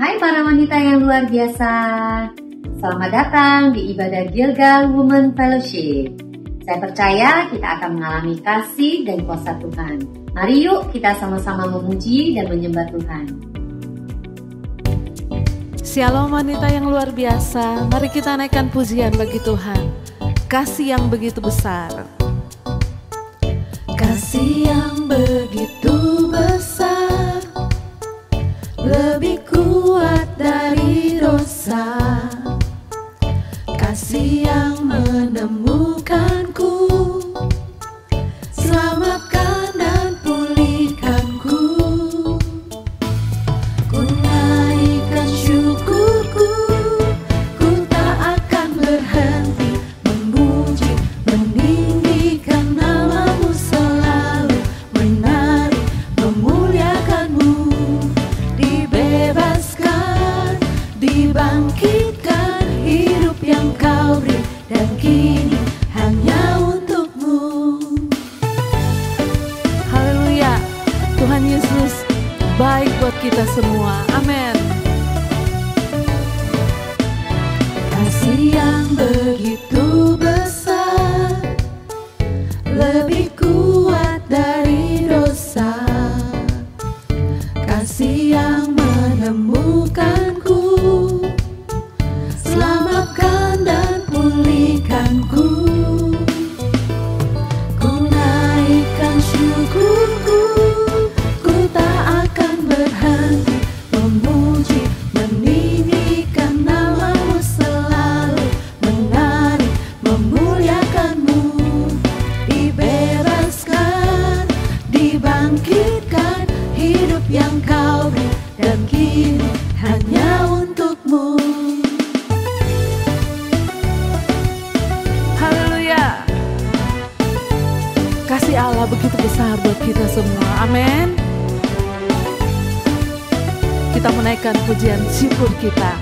Hai para wanita yang luar biasa, selamat datang di ibadah Gilgal Women Fellowship. Saya percaya kita akan mengalami kasih dan kuasa Tuhan. Mari yuk kita sama-sama memuji dan menyembah Tuhan. Shalom wanita yang luar biasa, mari kita naikkan pujian bagi Tuhan. Kasih yang begitu besar. Kasih yang begitu besar, lebih kuat dari dosa. Kasih yang menemukanku, selamatkan dan pulihkanku. Ku naikkan syukurku, ku tak akan berhenti memuji, meninggikan namamu selalu, menari, memuliakanmu. Dibebaskan, dibangkitkan, hidup yang kau beri dan kini hanya untukmu. Haleluya, Tuhan Yesus baik buat kita semua, amin. Kasih yang begitu besar, lebih kuat dari dosa. Kasih yang menemukanku, selamatkan dan pulihkanku. Ku naikkan syukurku, ku tak akan berhenti memuji, meninggikan namamu selalu, menari, memuliakanmu. Dibebaskan, dibangkitkan, hidup yang kau beri dan kini hanya untukmu. Haleluya. Kasih Allah begitu besar buat kita semua, amin. Kita menaikkan pujian syukur kita.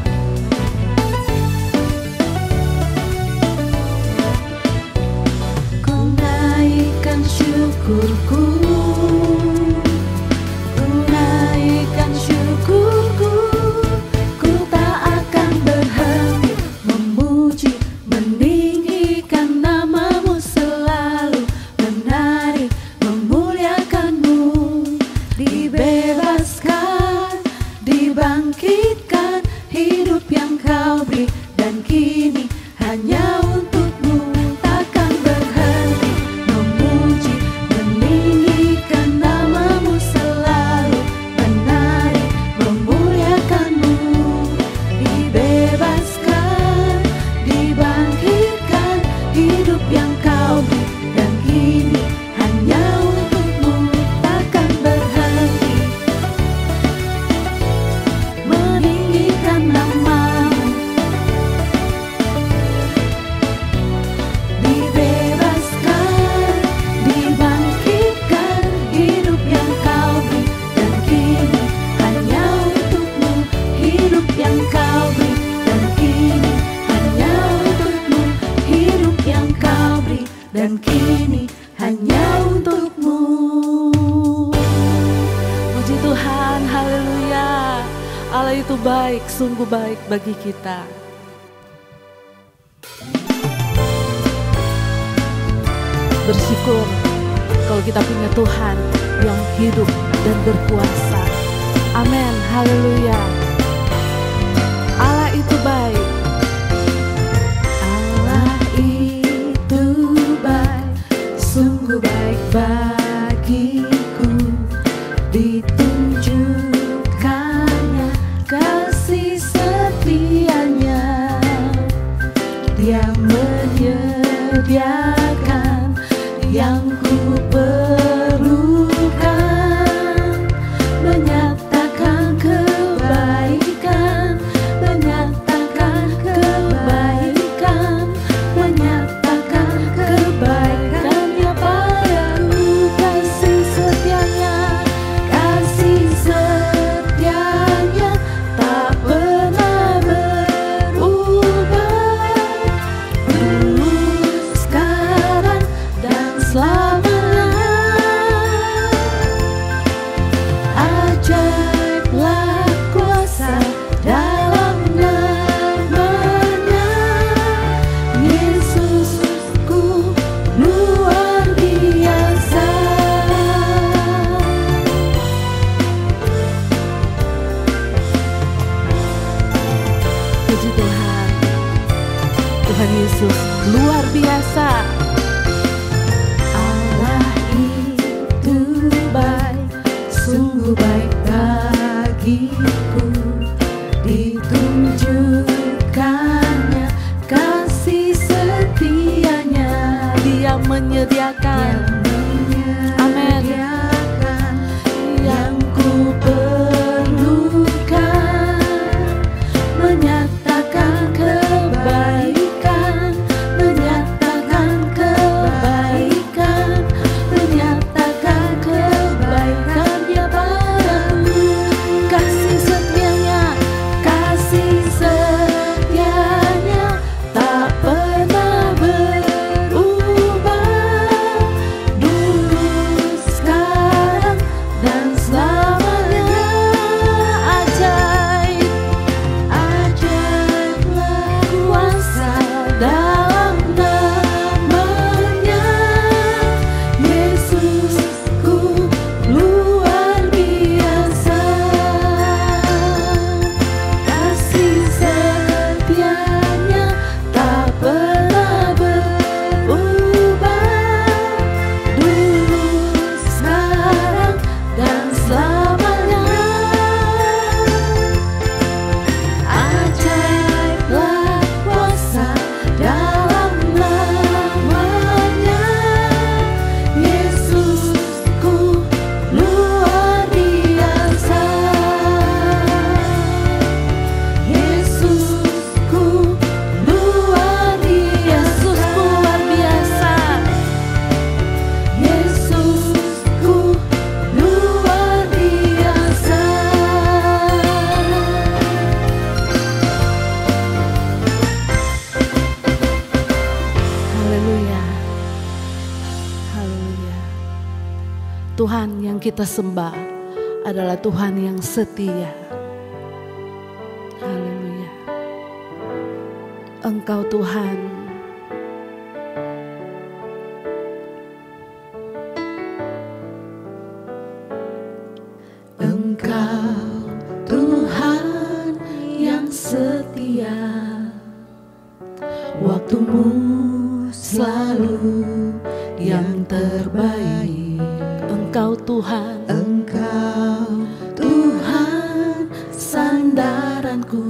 Ku naikkan syukurku, ku naikkan syukurku, ku tak akan berhenti memuji, meninggikan namamu selalu, menari, memuliakanmu. Dibebaskan, dibangkitkan, hidup yang kau beri dan kini hanya untukmu. Takkan berhenti memuji, meninggikan namamu selalu, menari, memuliakanmu. Dibebaskan, dibangkitkan, hidup yang kau beri dan kini hanya untukmu. Takkan berhenti meninggikan namamu. Dibebaskan, dibangkitkan, hidup yang kau beri dan kini hanya untukmu. Hidup yang kau beri dan kini hanya untukmu. Hidup yang kau beri dan kini hanya untukmu. Puji Tuhan, haleluya. Allah itu baik, sungguh baik bagi kita. Bersyukur kalau kita punya Tuhan yang hidup dan berkuasa. Amin, haleluya. Allah itu baik. Allah itu baik, sungguh baik bagiku. Ditunjukkannya kasih setianya, Dia menyediakan yang ku perlukan, menyatakan kebenaran Yesus luar biasa. Allah itu baik, sungguh baik bagiku. Ditunjukkannya kasih setianya, Dia menyediakan. Amin. Yang ku perlukan, menyatakan kebaikan, menyatakan kebaikan, menyatakan kebaikannya padaku. Kasih setianya, kasih setianya tak pernah berubah. Dulu, sekarang, dan selamanya. Ajaib, ajaiblah kuasa dalam namanya. Yesusku luar biasa. Kasih setianya tak pernah berubah. Dulu, sekarang, dan selamanya. Ajaiblah kuasa dalam namanya. Yesusku luar biasa. Yesusku luar biasa. Yesusku luar biasa. Haleluya. Haleluya. Tuhan yang kita sembah adalah Tuhan yang setia. Haleluya. Engkau Tuhan, Engkau Tuhan yang setia. Waktumu selalu yang terbaik. Engkau Tuhan, Engkau Tuhan sandaranku,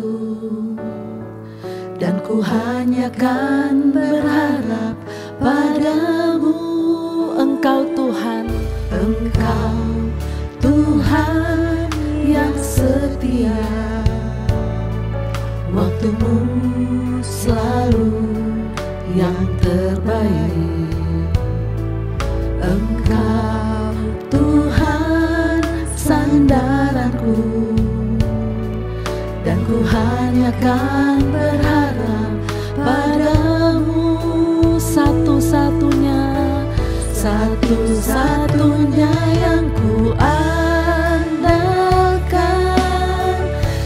dan ku hanya kan berharap padamu. Engkau Tuhan, Engkau Tuhan yang setia. Waktumu selalu yang terbaik. Engkau Tuhan sandaranku, dan ku hanya kan berharap padamu. Satu-satunya, satu-satunya yang ku andalkan,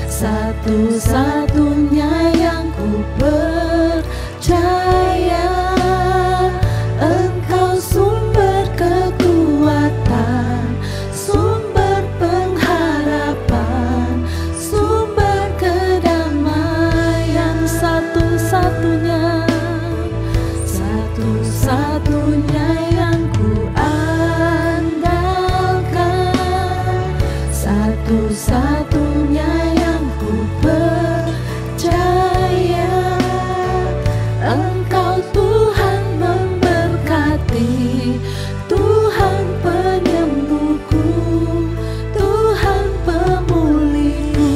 satu-satunya yang ku percaya. Engkau sumber kekuatan, sumber pengharapan, sumber kedamaian. Satu-satunya, satu-satunya yang ku andalkan, satu-satunya yang ku percaya. Engkau Tuhan memberkati, Tuhan penyembuhku, Tuhan pemulihku.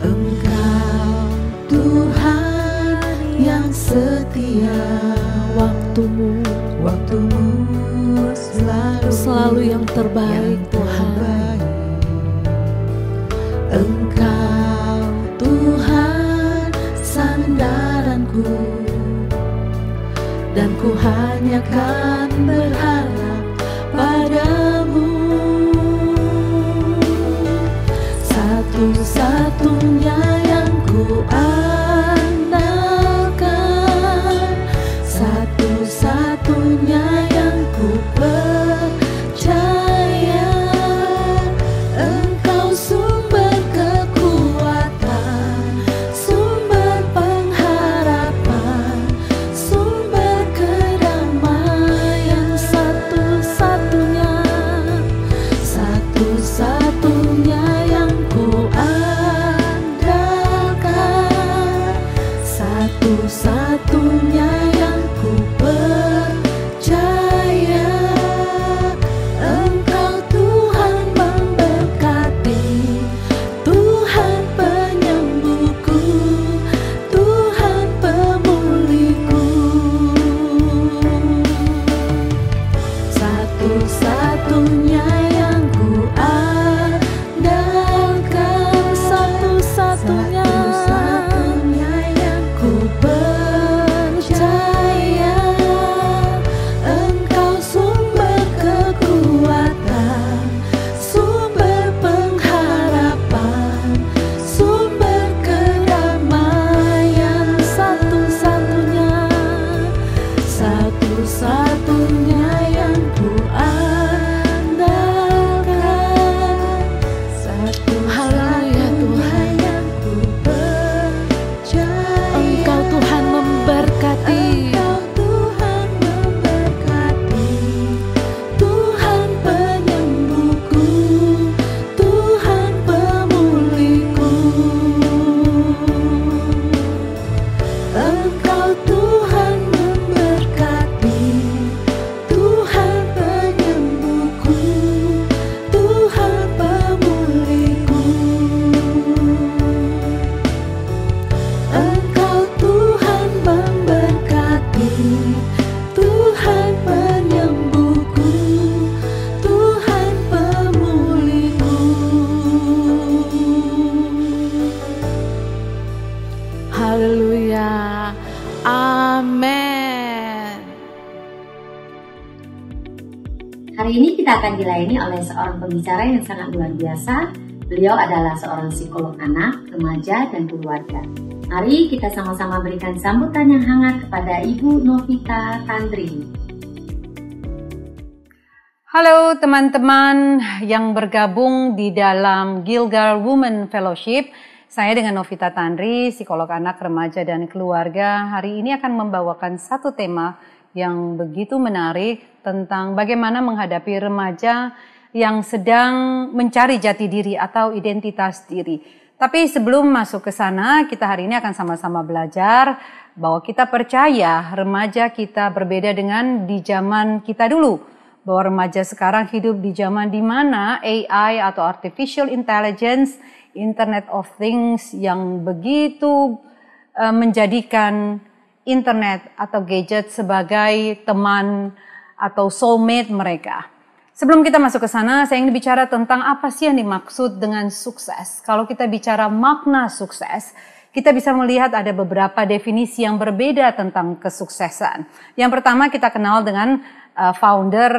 Engkau Tuhan yang setia. Waktumu selalu yang terbaik, Tuhan. Engkau Tuhan sandaranku, dan ku hanya kan berharap padamu. Satu-satunya yang ku andalkan, satu-satunya yang ku percaya. Engkau sumber kekuatan, satu-satunya yang ku andalkan, satu-satunya yang ku percaya. Engkau sumber kekuatan, sumber pengharapan, sumber kedamaian, satu-satunya yang ku andalkan, satu-satunya yang ku percaya. Engkau Tuhan memberkati, Tuhan penyembuhku, Tuhan pemulihku. Engkau Tuhan memberkati, Tuhan penyembuhku, Tuhan pemulihku. Engkau Tuhan memberkati, Tuhan penyembuhku, Tuhan pemulihku. Haleluya, amin. Hari ini kita akan dilayani oleh seorang pembicara yang sangat luar biasa. Beliau adalah seorang psikolog anak, remaja, dan keluarga. Mari kita sama-sama berikan sambutan yang hangat kepada Ibu Novita Tandri. Halo teman-teman yang bergabung di dalam Gilgal Women Fellowship. Saya dengan Novita Tandri, psikolog anak, remaja, dan keluarga. Hari ini akan membawakan satu tema yang begitu menarik tentang bagaimana menghadapi remaja yang sedang mencari jati diri atau identitas diri. Tapi sebelum masuk ke sana, kita hari ini akan sama-sama belajar bahwa kita percaya remaja kita berbeda dengan di zaman kita dulu. Bahwa remaja sekarang hidup di zaman di mana AI atau Artificial Intelligence, Internet of Things yang begitu menjadikan internet atau gadget sebagai teman atau soulmate mereka. Sebelum kita masuk ke sana, saya ingin bicara tentang apa sih yang dimaksud dengan sukses. Kalau kita bicara makna sukses, kita bisa melihat ada beberapa definisi yang berbeda tentang kesuksesan. Yang pertama kita kenal dengan founder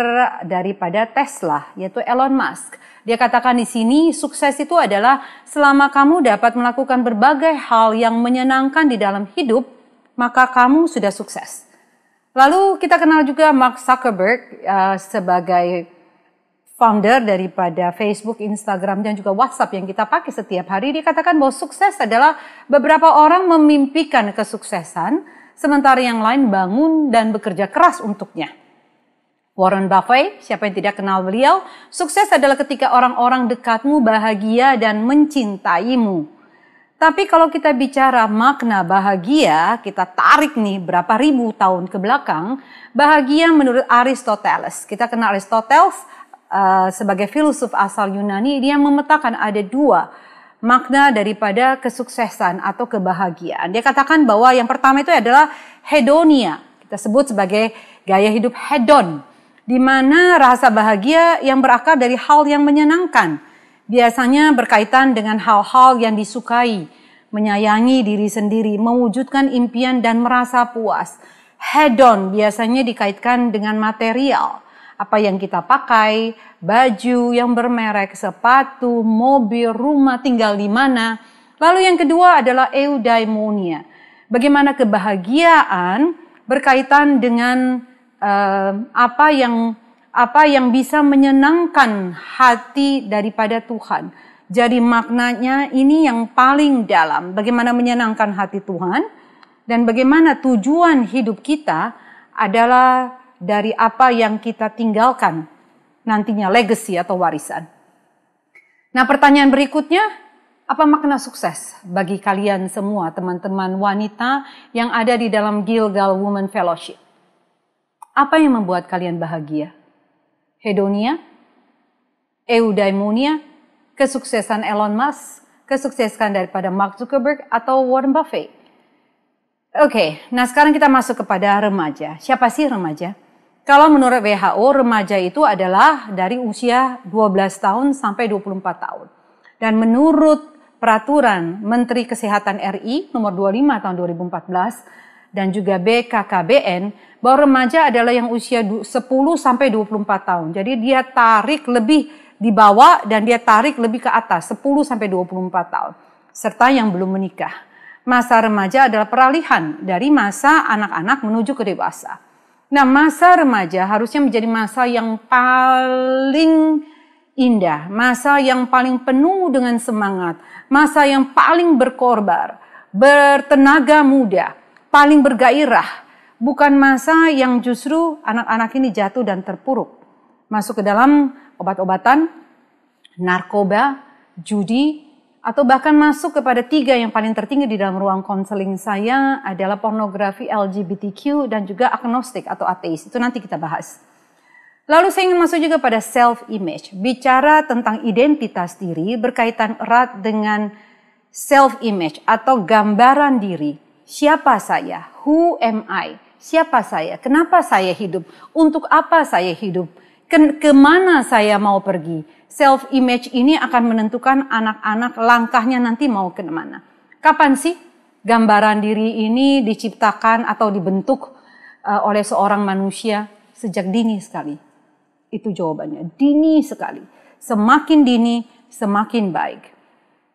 daripada Tesla, yaitu Elon Musk. Dia katakan di sini, sukses itu adalah selama kamu dapat melakukan berbagai hal yang menyenangkan di dalam hidup, maka kamu sudah sukses. Lalu kita kenal juga Mark Zuckerberg sebagai founder daripada Facebook, Instagram, dan juga WhatsApp yang kita pakai setiap hari. Dia katakan bahwa sukses adalah beberapa orang memimpikan kesuksesan, sementara yang lain bangun dan bekerja keras untuknya. Warren Buffett, siapa yang tidak kenal beliau, sukses adalah ketika orang-orang dekatmu bahagia dan mencintaimu. Tapi kalau kita bicara makna bahagia, kita tarik nih berapa ribu tahun ke belakang, bahagia menurut Aristoteles. Kita kenal Aristoteles sebagai filsuf asal Yunani, dia memetakan ada dua makna daripada kesuksesan atau kebahagiaan. Dia katakan bahwa yang pertama itu adalah hedonia. Kita sebut sebagai gaya hidup hedon, di mana rasa bahagia yang berakar dari hal yang menyenangkan. Biasanya berkaitan dengan hal-hal yang disukai, menyayangi diri sendiri, mewujudkan impian dan merasa puas. Hedon biasanya dikaitkan dengan material, apa yang kita pakai, baju yang bermerek, sepatu, mobil, rumah, tinggal di mana. Lalu yang kedua adalah eudaimonia. Bagaimana kebahagiaan berkaitan dengan apa yang bisa menyenangkan hati daripada Tuhan. Jadi maknanya ini yang paling dalam, bagaimana menyenangkan hati Tuhan dan bagaimana tujuan hidup kita adalah dari apa yang kita tinggalkan nantinya, legacy atau warisan. Nah, pertanyaan berikutnya, apa makna sukses bagi kalian semua teman-teman wanita yang ada di dalam Gilgal Women Fellowship? Apa yang membuat kalian bahagia? Hedonia, eudaimonia, kesuksesan Elon Musk, kesuksesan daripada Mark Zuckerberg atau Warren Buffett? Oke, nah sekarang kita masuk kepada remaja. Siapa sih remaja? Kalau menurut WHO, remaja itu adalah dari usia 12 tahun sampai 24 tahun. Dan menurut peraturan Menteri Kesehatan RI nomor 25 tahun 2014 dan juga BKKBN, bahwa remaja adalah yang usia 10 sampai 24 tahun. Jadi dia tarik lebih di bawah dan dia tarik lebih ke atas 10 sampai 24 tahun. Serta yang belum menikah. Masa remaja adalah peralihan dari masa anak-anak menuju ke dewasa. Nah, masa remaja harusnya menjadi masa yang paling indah, masa yang paling penuh dengan semangat, masa yang paling berkorban, bertenaga muda, paling bergairah. Bukan masa yang justru anak-anak ini jatuh dan terpuruk. Masuk ke dalam obat-obatan, narkoba, judi, atau bahkan masuk kepada 3 yang paling tertinggi di dalam ruang konseling saya adalah pornografi, LGBTQ, dan juga agnostik atau ateis. Itu nanti kita bahas. Lalu saya ingin masuk juga pada self-image. Bicara tentang identitas diri berkaitan erat dengan self-image atau gambaran diri. Siapa saya? Who am I? Siapa saya? Kenapa saya hidup? Untuk apa saya hidup? Kemana saya mau pergi? Self-image ini akan menentukan anak-anak langkahnya nanti mau ke mana. Kapan sih gambaran diri ini diciptakan atau dibentuk oleh seorang manusia? Sejak dini sekali. Itu jawabannya, dini sekali. Semakin dini, semakin baik.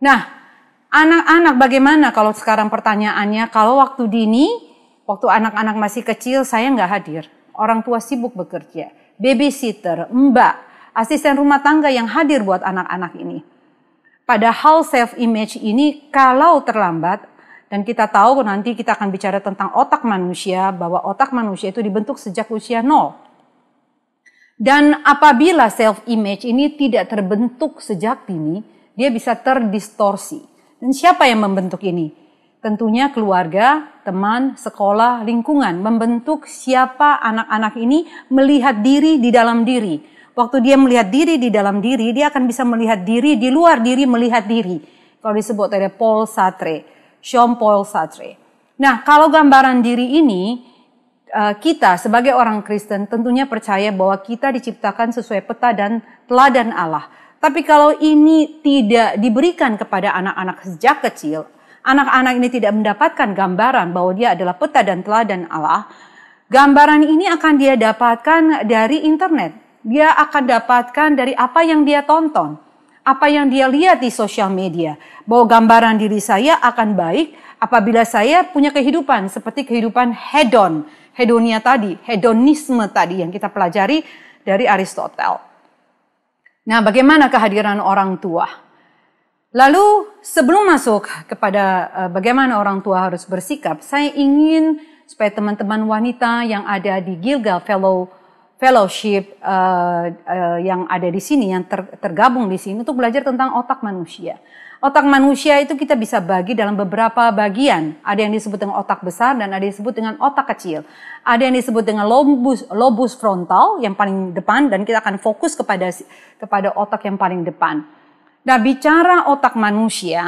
Nah, anak-anak bagaimana kalau sekarang pertanyaannya, kalau waktu dini, waktu anak-anak masih kecil saya nggak hadir. Orang tua sibuk bekerja, babysitter, mbak, asisten rumah tangga yang hadir buat anak-anak ini. Padahal self-image ini kalau terlambat, dan kita tahu nanti kita akan bicara tentang otak manusia, bahwa otak manusia itu dibentuk sejak usia 0. Dan apabila self-image ini tidak terbentuk sejak dini, dia bisa terdistorsi. Dan siapa yang membentuk ini? Tentunya keluarga, teman, sekolah, lingkungan membentuk siapa anak-anak ini melihat diri di dalam diri. Waktu dia melihat diri di dalam diri, dia akan bisa melihat diri di luar diri, melihat diri. Kalau disebut oleh Jean-Paul Sartre. Nah, kalau gambaran diri ini, kita sebagai orang Kristen tentunya percaya bahwa kita diciptakan sesuai peta dan teladan Allah. Tapi kalau ini tidak diberikan kepada anak-anak sejak kecil, anak-anak ini tidak mendapatkan gambaran bahwa dia adalah peta dan teladan Allah, gambaran ini akan dia dapatkan dari internet. Dia akan dapatkan dari apa yang dia tonton, apa yang dia lihat di sosial media. Bahwa gambaran diri saya akan baik apabila saya punya kehidupan seperti kehidupan hedonia tadi, hedonisme tadi yang kita pelajari dari Aristoteles. Nah, bagaimana kehadiran orang tua? Lalu sebelum masuk kepada bagaimana orang tua harus bersikap, saya ingin supaya teman-teman wanita yang ada di Gilgal Fellowship yang ada di sini, yang tergabung di sini untuk belajar tentang otak manusia. Otak manusia itu kita bisa bagi dalam beberapa bagian. Ada yang disebut dengan otak besar dan ada yang disebut dengan otak kecil. Ada yang disebut dengan lobus frontal yang paling depan dan kita akan fokus kepada otak yang paling depan. Nah, bicara otak manusia,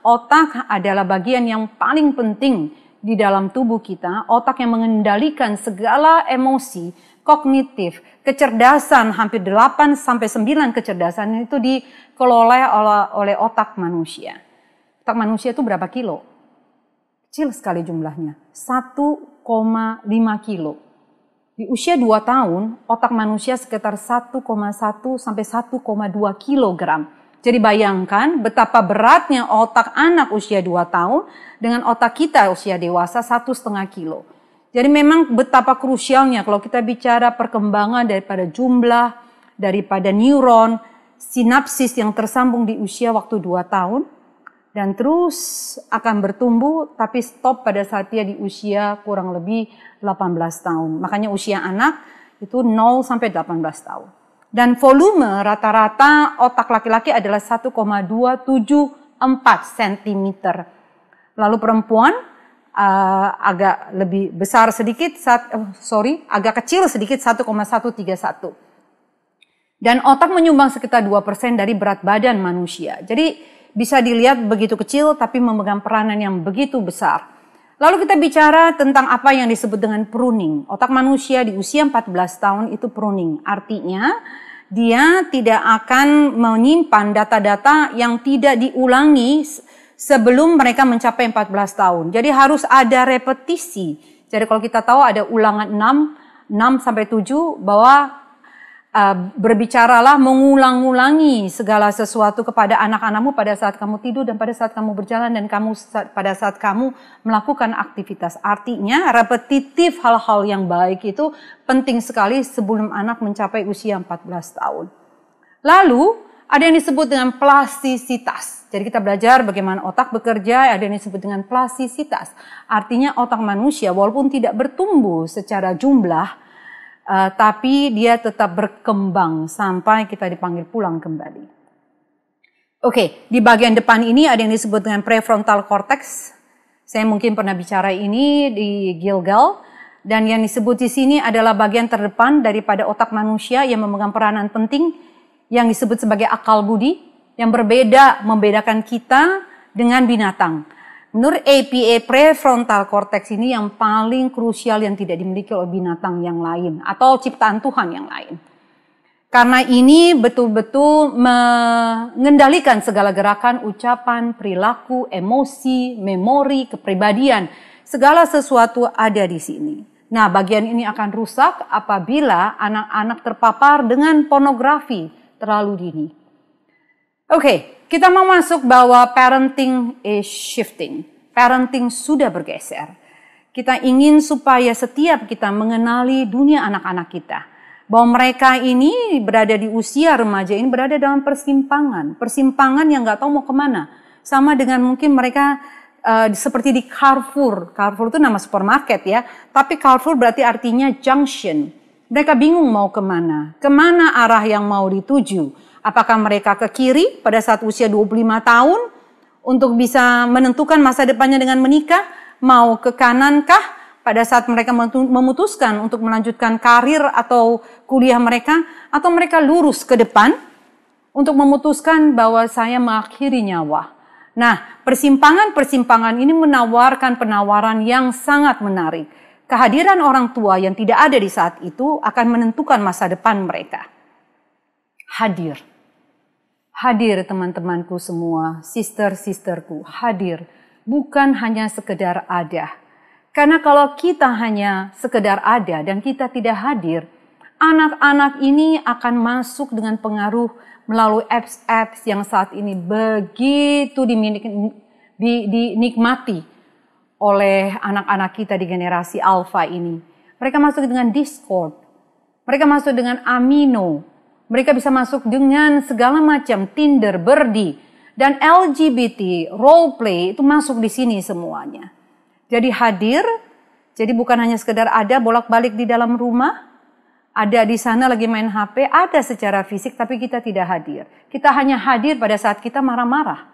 otak adalah bagian yang paling penting di dalam tubuh kita. Otak yang mengendalikan segala emosi, kognitif, kecerdasan, hampir 8 sampai 9 kecerdasan itu dikelola oleh otak manusia. Otak manusia itu berapa kilo? Kecil sekali jumlahnya, 1,5 kilo. Di usia 2 tahun, otak manusia sekitar 1,1 sampai 1,2 kilogram. Jadi bayangkan betapa beratnya otak anak usia 2 tahun dengan otak kita usia dewasa 1,5 kilo. Jadi memang betapa krusialnya kalau kita bicara perkembangan daripada jumlah, daripada neuron, sinapsis yang tersambung di usia waktu 2 tahun. Dan terus akan bertumbuh tapi stop pada saat dia di usia kurang lebih 18 tahun. Makanya usia anak itu 0 sampai 18 tahun. Dan volume rata-rata otak laki-laki adalah 1,274 cm. Lalu perempuan agak lebih besar sedikit, agak kecil sedikit 1,131. Dan otak menyumbang sekitar 2% dari berat badan manusia. Jadi bisa dilihat begitu kecil tapi memegang peranan yang begitu besar. Lalu kita bicara tentang apa yang disebut dengan pruning. Otak manusia di usia 14 tahun itu pruning. Artinya dia tidak akan menyimpan data-data yang tidak diulangi sebelum mereka mencapai 14 tahun. Jadi harus ada repetisi. Jadi kalau kita tahu ada ulangan 6 sampai 7 bahwa berbicaralah mengulang-ulangi segala sesuatu kepada anak-anakmu pada saat kamu tidur dan pada saat kamu berjalan dan pada saat kamu melakukan aktivitas. Artinya repetitif hal-hal yang baik itu penting sekali sebelum anak mencapai usia 14 tahun. Lalu ada yang disebut dengan plastisitas. Jadi kita belajar bagaimana otak bekerja, ada yang disebut dengan plastisitas. Artinya otak manusia walaupun tidak bertumbuh secara jumlah, tapi dia tetap berkembang sampai kita dipanggil pulang kembali. Oke, di bagian depan ini ada yang disebut dengan prefrontal cortex. Saya mungkin pernah bicara ini di Gilgal. Dan yang disebut di sini adalah bagian terdepan daripada otak manusia yang memegang peranan penting yang disebut sebagai akal budi, yang membedakan kita dengan binatang. Menurut APA, prefrontal cortex ini yang paling krusial yang tidak dimiliki oleh binatang yang lain atau ciptaan Tuhan yang lain. Karena ini betul-betul mengendalikan segala gerakan, ucapan, perilaku, emosi, memori, kepribadian. Segala sesuatu ada di sini. Nah, bagian ini akan rusak apabila anak-anak terpapar dengan pornografi terlalu dini. Oke, kita mau masuk bahwa parenting is shifting. Parenting sudah bergeser. Kita ingin supaya setiap kita mengenali dunia anak-anak kita. Bahwa mereka ini berada di usia remaja ini berada dalam persimpangan. Persimpangan yang nggak tahu mau kemana. Sama dengan mungkin mereka seperti di Carrefour. Carrefour itu nama supermarket ya. Tapi Carrefour berarti artinya junction. Mereka bingung mau kemana. Kemana arah yang mau dituju. Apakah mereka ke kiri pada saat usia 25 tahun untuk bisa menentukan masa depannya dengan menikah? Mau ke kanankah pada saat mereka memutuskan untuk melanjutkan karir atau kuliah mereka? Atau mereka lurus ke depan untuk memutuskan bahwa saya mengakhiri nyawa? Nah, persimpangan-persimpangan ini menawarkan penawaran yang sangat menarik. Kehadiran orang tua yang tidak ada di saat itu akan menentukan masa depan mereka. Hadir teman-temanku semua, sister-sisterku, hadir. Bukan hanya sekedar ada. Karena kalau kita hanya sekedar ada dan kita tidak hadir, anak-anak ini akan masuk dengan pengaruh melalui apps-apps yang saat ini begitu dinikmati oleh anak-anak kita di generasi alpha ini. Mereka masuk dengan Discord, mereka masuk dengan Amino, mereka bisa masuk dengan segala macam Tinder, Birdie, dan LGBT, role play itu masuk di sini semuanya. Jadi hadir, jadi bukan hanya sekedar ada bolak-balik di dalam rumah, ada di sana lagi main HP, ada secara fisik tapi kita tidak hadir. Kita hanya hadir pada saat kita marah-marah.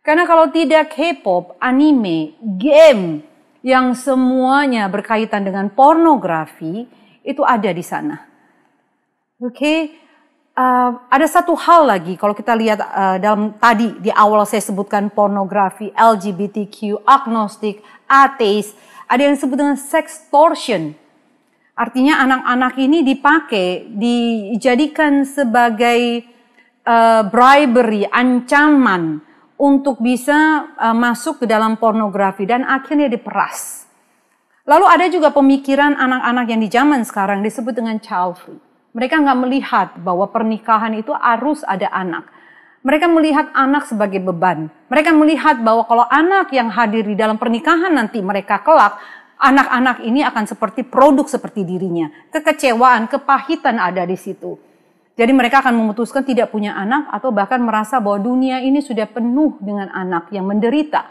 Karena kalau tidak K-pop, anime, game yang semuanya berkaitan dengan pornografi itu ada di sana. Oke, ada satu hal lagi kalau kita lihat dalam tadi di awal saya sebutkan pornografi, LGBTQ, agnostik, ateis, ada yang disebut dengan sextortion. Artinya anak-anak ini dijadikan sebagai bribery, ancaman untuk bisa masuk ke dalam pornografi dan akhirnya diperas. Lalu ada juga pemikiran anak-anak yang di zaman sekarang disebut dengan child free. Mereka nggak melihat bahwa pernikahan itu harus ada anak. Mereka melihat anak sebagai beban. Mereka melihat bahwa kalau anak yang hadir di dalam pernikahan nanti mereka kelak, anak-anak ini akan seperti produk seperti dirinya. Kekecewaan, kepahitan ada di situ. Jadi mereka akan memutuskan tidak punya anak atau bahkan merasa bahwa dunia ini sudah penuh dengan anak yang menderita.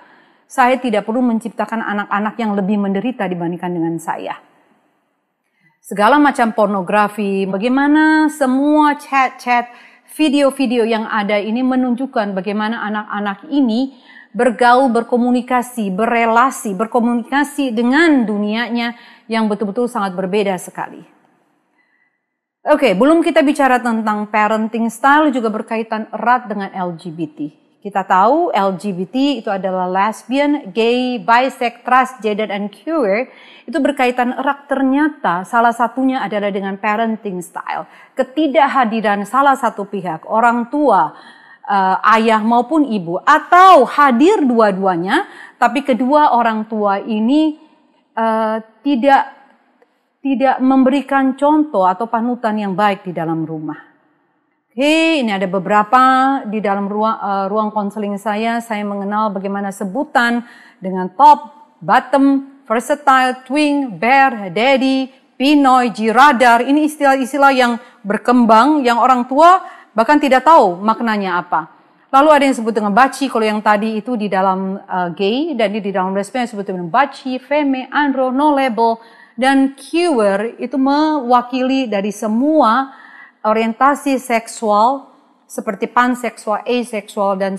Saya tidak perlu menciptakan anak-anak yang lebih menderita dibandingkan dengan saya. Segala macam pornografi, bagaimana semua chat-chat, video-video yang ada ini menunjukkan bagaimana anak-anak ini bergaul, berkomunikasi, berelasi, berkomunikasi dengan dunianya yang betul-betul sangat berbeda sekali. Oke, belum kita bicara tentang parenting style juga berkaitan erat dengan LGBT. Kita tahu LGBT itu adalah lesbian, gay, bisexual, transgender, and queer. Itu berkaitan erat ternyata salah satunya adalah dengan parenting style. Ketidakhadiran salah satu pihak, orang tua, ayah maupun ibu, atau hadir dua-duanya, tapi kedua orang tua ini tidak memberikan contoh atau panutan yang baik di dalam rumah. Oke, ini ada beberapa di dalam ruang konseling saya mengenal bagaimana sebutan dengan top, bottom, versatile, twin, bear, daddy, pinoy, jiradar. Ini istilah-istilah yang berkembang, yang orang tua bahkan tidak tahu maknanya apa. Lalu ada yang disebut dengan baci, kalau yang tadi itu di dalam gay, dan di dalam lesbian disebut dengan baci, femme, andro, no label, dan queer itu mewakili dari semua orientasi seksual seperti panseksual, aseksual, dan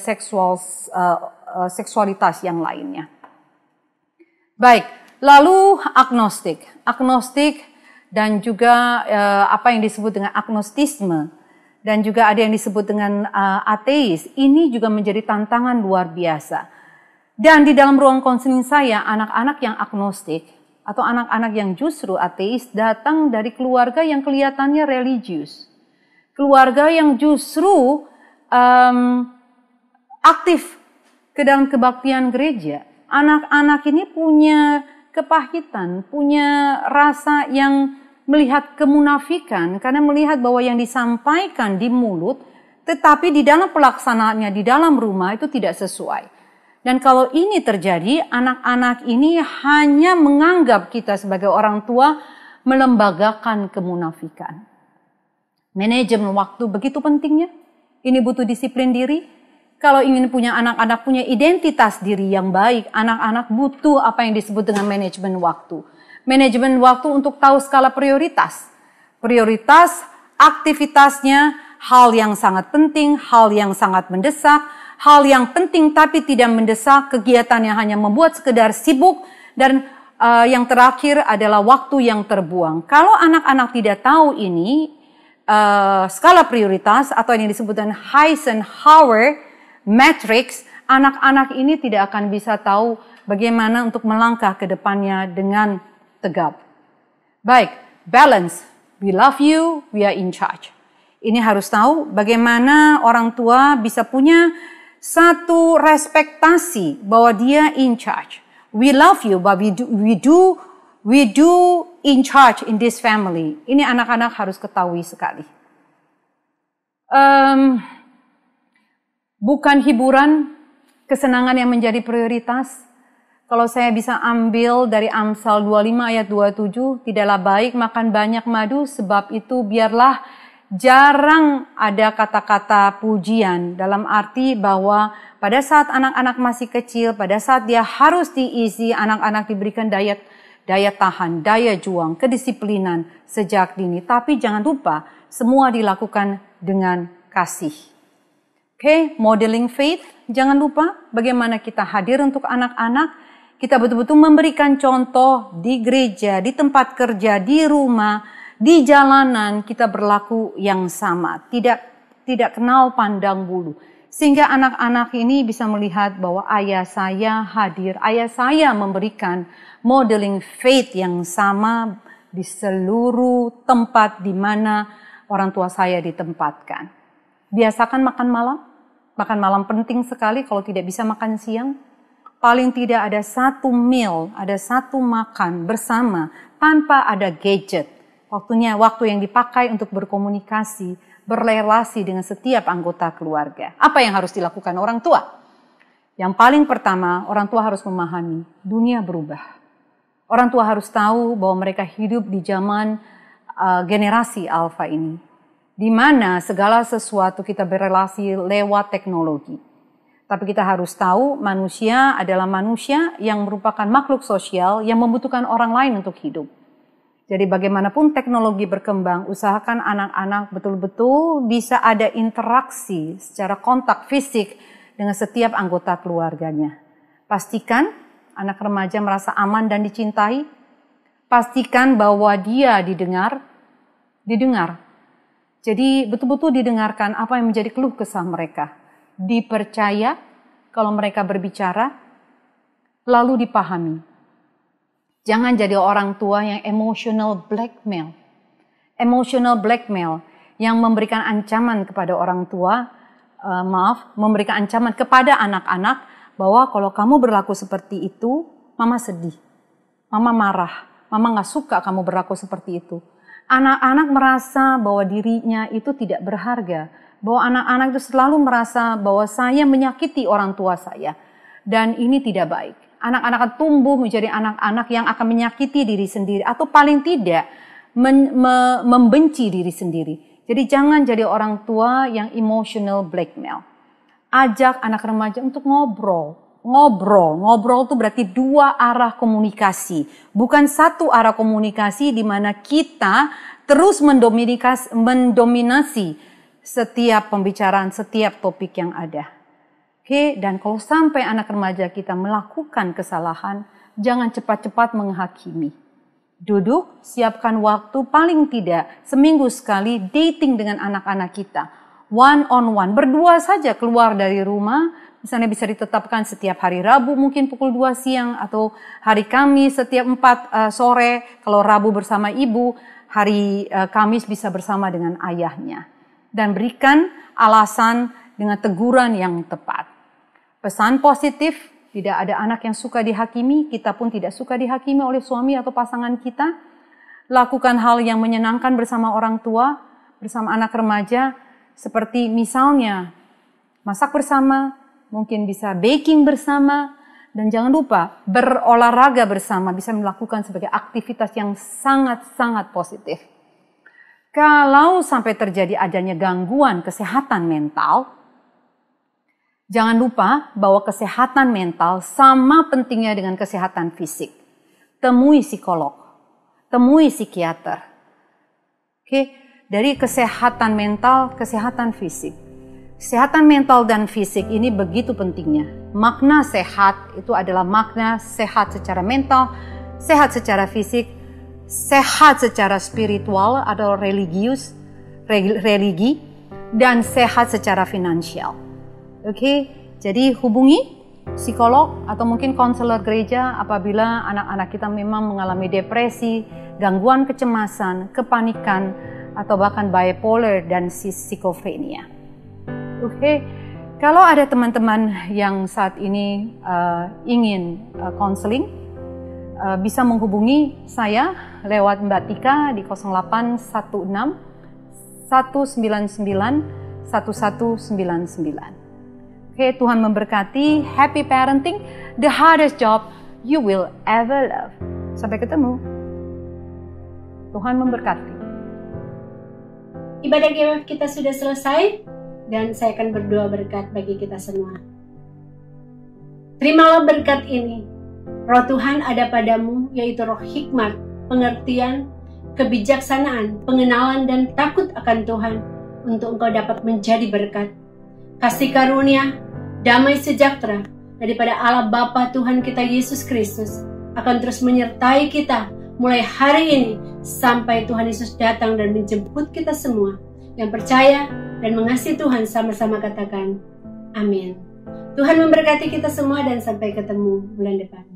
seksualitas yang lainnya. Baik, lalu agnostik. Agnostik dan juga apa yang disebut dengan agnostisme. Dan juga ada yang disebut dengan ateis. Ini juga menjadi tantangan luar biasa. Dan di dalam ruang konseling saya, anak-anak yang agnostik atau anak-anak yang justru ateis datang dari keluarga yang kelihatannya religius. Keluarga yang justru aktif ke dalam kebaktian gereja. Anak-anak ini punya kepahitan, punya rasa yang melihat kemunafikan karena melihat bahwa yang disampaikan di mulut tetapi di dalam pelaksanaannya di dalam rumah itu tidak sesuai. Dan kalau ini terjadi, anak-anak ini hanya menganggap kita sebagai orang tua melembagakan kemunafikan. Manajemen waktu begitu pentingnya. Ini butuh disiplin diri. Kalau ingin punya anak-anak punya identitas diri yang baik, anak-anak butuh apa yang disebut dengan manajemen waktu. Manajemen waktu untuk tahu skala prioritas. Prioritas aktivitasnya, hal yang sangat penting, hal yang sangat mendesak, hal yang penting tapi tidak mendesak, kegiatannya hanya membuat sekedar sibuk, dan yang terakhir adalah waktu yang terbuang. Kalau anak-anak tidak tahu ini, skala prioritas atau yang disebut dengan Eisenhower matrix, anak-anak ini tidak akan bisa tahu bagaimana untuk melangkah ke depannya dengan tegap. Baik, balance. We love you, we are in charge. Ini harus tahu bagaimana orang tua bisa punya satu respektasi bahwa dia in charge. We love you, but we do in charge in this family. Ini anak-anak harus ketahui sekali. Bukan hiburan, kesenangan yang menjadi prioritas. Kalau saya bisa ambil dari Amsal 25 ayat 27, tidaklah baik makan banyak madu, sebab itu biarlah jarang ada kata-kata pujian. Dalam arti bahwa pada saat anak-anak masih kecil, pada saat dia harus diisi, anak-anak diberikan daya tahan, daya juang, kedisiplinan sejak dini. Tapi jangan lupa, semua dilakukan dengan kasih. Oke, modeling faith, jangan lupa bagaimana kita hadir untuk anak-anak. Kita betul-betul memberikan contoh di gereja, di tempat kerja, di rumah, di jalanan, kita berlaku yang sama. Tidak kenal pandang bulu. Sehingga anak-anak ini bisa melihat bahwa ayah saya hadir, ayah saya memberikan modeling faith yang sama di seluruh tempat di mana orang tua saya ditempatkan. Biasakan makan malam. Makan malam penting sekali, kalau tidak bisa makan siang. Paling tidak ada satu meal, ada satu makan bersama tanpa ada gadget. Waktu yang dipakai untuk berkomunikasi, berrelasi dengan setiap anggota keluarga. Apa yang harus dilakukan orang tua? Yang paling pertama, orang tua harus memahami dunia berubah. Orang tua harus tahu bahwa mereka hidup di zaman generasi alfa ini, di mana segala sesuatu kita berrelasi lewat teknologi. Tapi kita harus tahu manusia adalah manusia yang merupakan makhluk sosial yang membutuhkan orang lain untuk hidup. Jadi bagaimanapun teknologi berkembang, usahakan anak-anak betul-betul bisa ada interaksi secara kontak fisik dengan setiap anggota keluarganya. Pastikan anak remaja merasa aman dan dicintai. Pastikan bahwa dia didengar. Jadi betul-betul didengarkan apa yang menjadi keluh kesah mereka. dipercaya kalau mereka berbicara, lalu dipahami. Jangan jadi orang tua yang emotional blackmail. Emotional blackmail yang memberikan ancaman kepada orang tua, memberikan ancaman kepada anak-anak bahwa kalau kamu berlaku seperti itu, mama sedih, mama marah, mama gak suka kamu berlaku seperti itu. Anak-anak merasa bahwa dirinya itu tidak berharga, bahwa anak-anak itu selalu merasa bahwa saya menyakiti orang tua saya. Dan ini tidak baik. Anak-anak akan tumbuh menjadi anak-anak yang akan menyakiti diri sendiri atau paling tidak membenci diri sendiri. Jadi jangan jadi orang tua yang emotional blackmail. Ajak anak remaja untuk ngobrol. Ngobrol itu berarti dua arah komunikasi. Bukan satu arah komunikasi di mana kita terus mendominasi setiap pembicaraan, setiap topik yang ada. Oke, dan kalau sampai anak remaja kita melakukan kesalahan, jangan cepat-cepat menghakimi. Duduk, siapkan waktu paling tidak seminggu sekali dating dengan anak-anak kita. One on one, berdua saja keluar dari rumah, misalnya bisa ditetapkan setiap hari Rabu mungkin pukul 2 siang atau hari Kamis setiap 4 sore, kalau Rabu bersama ibu, hari Kamis bisa bersama dengan ayahnya. Dan berikan alasan dengan teguran yang tepat. Pesan positif, tidak ada anak yang suka dihakimi, kita pun tidak suka dihakimi oleh suami atau pasangan kita. Lakukan hal yang menyenangkan bersama orang tua, bersama anak remaja, seperti misalnya masak bersama, mungkin bisa baking bersama, dan jangan lupa berolahraga bersama, bisa melakukan sebagai aktivitas yang sangat-sangat positif. Kalau sampai terjadi adanya gangguan kesehatan mental, jangan lupa bahwa kesehatan mental sama pentingnya dengan kesehatan fisik. Temui psikolog, temui psikiater. Oke, dari kesehatan mental, kesehatan fisik. Kesehatan mental dan fisik ini begitu pentingnya. Makna sehat itu adalah makna sehat secara mental, sehat secara fisik, sehat secara spiritual atau religi, dan sehat secara finansial. Oke, jadi hubungi psikolog atau mungkin konselor gereja apabila anak-anak kita memang mengalami depresi, gangguan kecemasan, kepanikan, atau bahkan bipolar dan schizophrenia. Oke, kalau ada teman-teman yang saat ini ingin konseling, bisa menghubungi saya lewat Mbak Tika di 0816 199 1199. Oke, Tuhan memberkati. Happy parenting, the hardest job you will ever love. Sampai ketemu. Tuhan memberkati. Ibadah GWF kita sudah selesai dan saya akan berdoa berkat bagi kita semua. Terimalah berkat ini. Roh Tuhan ada padamu, yaitu roh hikmat, pengertian, kebijaksanaan, pengenalan dan takut akan Tuhan untuk engkau dapat menjadi berkat. Kasih karunia, damai sejahtera daripada Allah Bapa Tuhan kita Yesus Kristus akan terus menyertai kita mulai hari ini sampai Tuhan Yesus datang dan menjemput kita semua yang percaya dan mengasihi Tuhan. Sama-sama katakan amin. Tuhan memberkati kita semua dan sampai ketemu bulan depan.